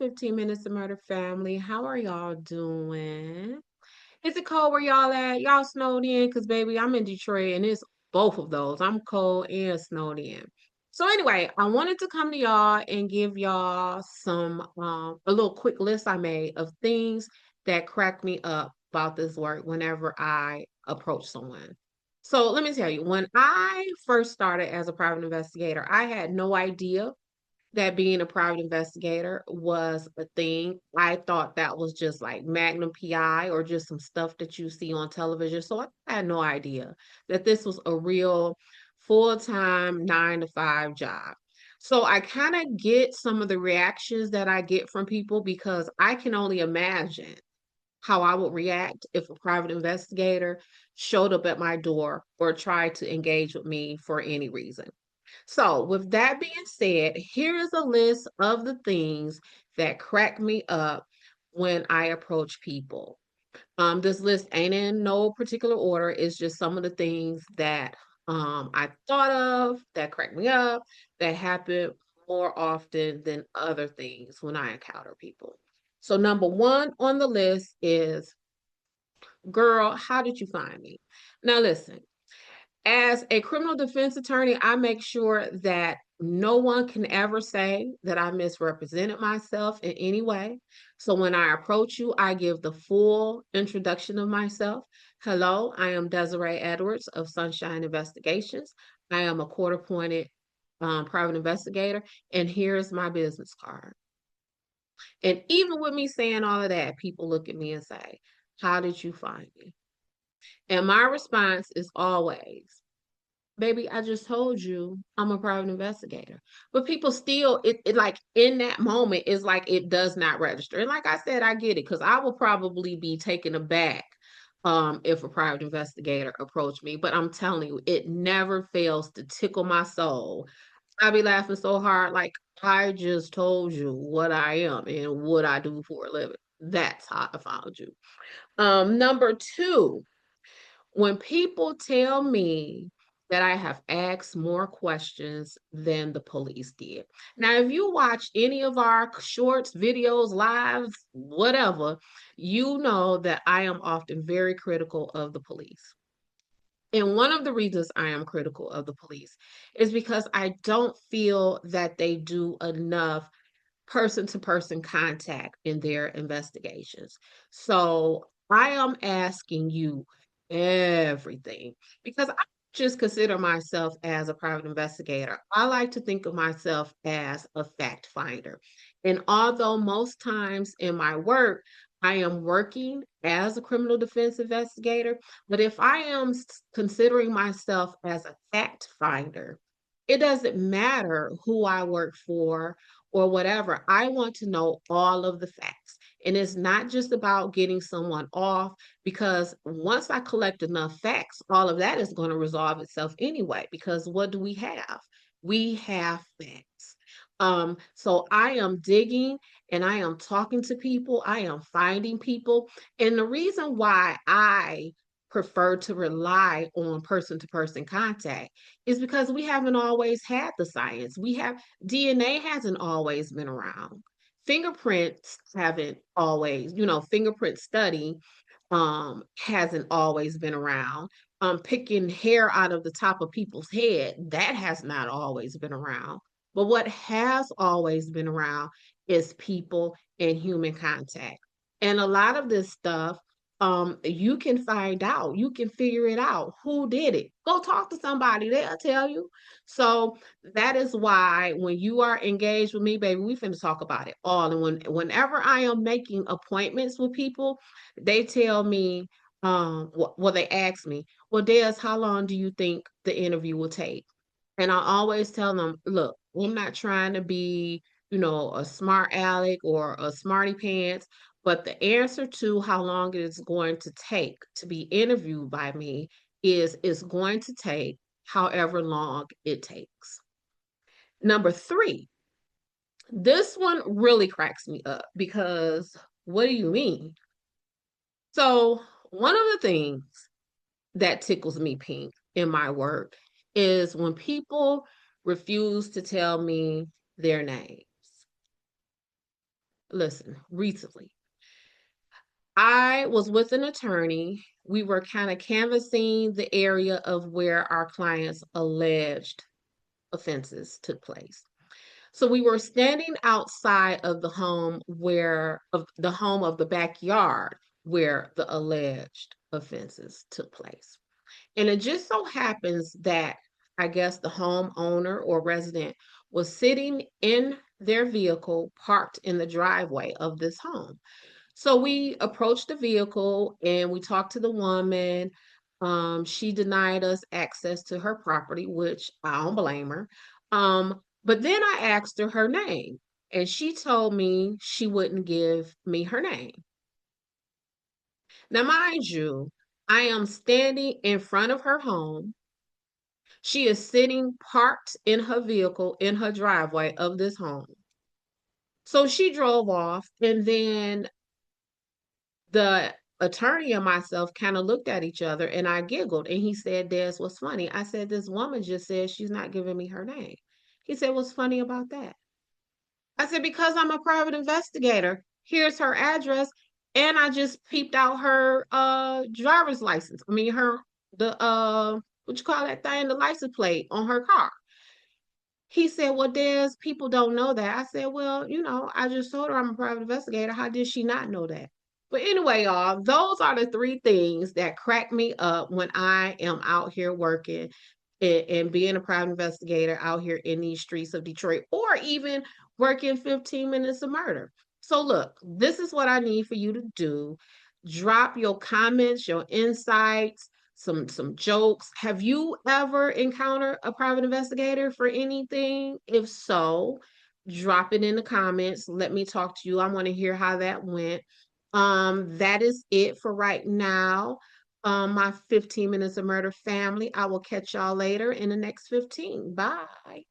15 Minutes to Murder family. How are y'all doing? Is it cold where y'all at? Y'all snowed in? Because, baby, I'm in Detroit and it's both of those. I'm cold and snowed in. So, anyway, I wanted to come to y'all and give y'all a little quick list I made of things that crack me up about this work whenever I approach someone. So, let me tell you, when I first started as a private investigator, I had no idea that being a private investigator was a thing. I thought that was just like Magnum PI or just some stuff that you see on television. So I had no idea that this was a real full-time 9 to 5 job. So I kind of get some of the reactions that I get from people because I can only imagine how I would react if a private investigator showed up at my door or tried to engage with me for any reason. So, with that being said, here is a list of the things that crack me up when I approach people. This list ain't in no particular order. It's just some of the things that I thought of that crack me up that happen more often than other things when I encounter people. So, number one on the list is, girl, how did you find me? Now, listen, as a criminal defense attorney, I make sure that no one can ever say that I misrepresented myself in any way. So when I approach you, I give the full introduction of myself. Hello, I am Desiree Edwards of Sunshine Investigations. I am a court appointed private investigator, and here's my business card. And even with me saying all of that, people look at me and say, how did you find me? And my response is always, baby, I just told you I'm a private investigator. But people still, it like in that moment, it's like it does not register. And like I said, I get it because I will probably be taken aback if a private investigator approached me. But I'm telling you, it never fails to tickle my soul. I be laughing so hard, like I just told you what I am and what I do for a living. That's how I found you. Number two, when people tell me that I have asked more questions than the police did. Now, if you watch any of our shorts, videos, lives, whatever, you know that I am often very critical of the police. And one of the reasons I am critical of the police is because I don't feel that they do enough person to person contact in their investigations. So I am asking you everything because I just consider myself as a private investigator. I like to think of myself as a fact finder. And although most times in my work, I am working as a criminal defense investigator, but if I am considering myself as a fact finder, it doesn't matter who I work for or whatever. I want to know all of the facts. And it's not just about getting someone off, because once I collect enough facts, all of that is going to resolve itself anyway. Because what do we have? We have facts. So I am digging and I am talking to people, I am finding people. And the reason why I prefer to rely on person to person contact is because we haven't always had the science. We have DNA hasn't always been around. Fingerprints haven't always, fingerprint study hasn't always been around. Picking hair out of the top of people's head, that has not always been around. But what has always been around is people and human contact. And a lot of this stuff, you can find out, you can figure it out. Who did it? Go talk to somebody, they'll tell you. So that is why when you are engaged with me, baby, we finna talk about it all. And whenever I am making appointments with people, they tell me, well, they ask me, well, Des, how long do you think the interview will take? And I always tell them, look, I'm not trying to be, a smart aleck or a smarty pants, but the answer to how long it is going to take to be interviewed by me is it's going to take however long it takes. Number three, this one really cracks me up because what do you mean? So, one of the things that tickles me pink in my work is when people refuse to tell me their names. Listen, recently, I was with an attorney. We were kind of canvassing the area of where our client's alleged offenses took place. So we were standing outside of the home of the backyard where the alleged offenses took place. And it just so happens that I guess the homeowner or resident was sitting in their vehicle parked in the driveway of this home. So we approached the vehicle and we talked to the woman. She denied us access to her property, which I don't blame her. But then I asked her name, and she told me she wouldn't give me her name. Now, mind you, I am standing in front of her home. She is sitting parked in her vehicle in her driveway of this home. So she drove off, and then the attorney and myself kind of looked at each other and I giggled. And he said, Des, what's funny? I said, this woman just said she's not giving me her name. He said, what's funny about that? I said, because I'm a private investigator. Here's her address. And I just peeped out her driver's license. I mean her the what you call that thing, the license plate on her car. He said, well, Des, people don't know that. I said, well, I just told her I'm a private investigator. How did she not know that? But anyway, y'all, those are the three things that crack me up when I am out here working and being a private investigator out here in these streets of Detroit, or even working 15 minutes of murder. So, look, this is what I need for you to do. Drop your comments, your insights, some jokes. Have you ever encountered a private investigator for anything? If so, drop it in the comments. Let me talk to you. I want to hear how that went. That is it for right now. My 15 minutes of murder family. I will catch y'all later in the next 15. Bye.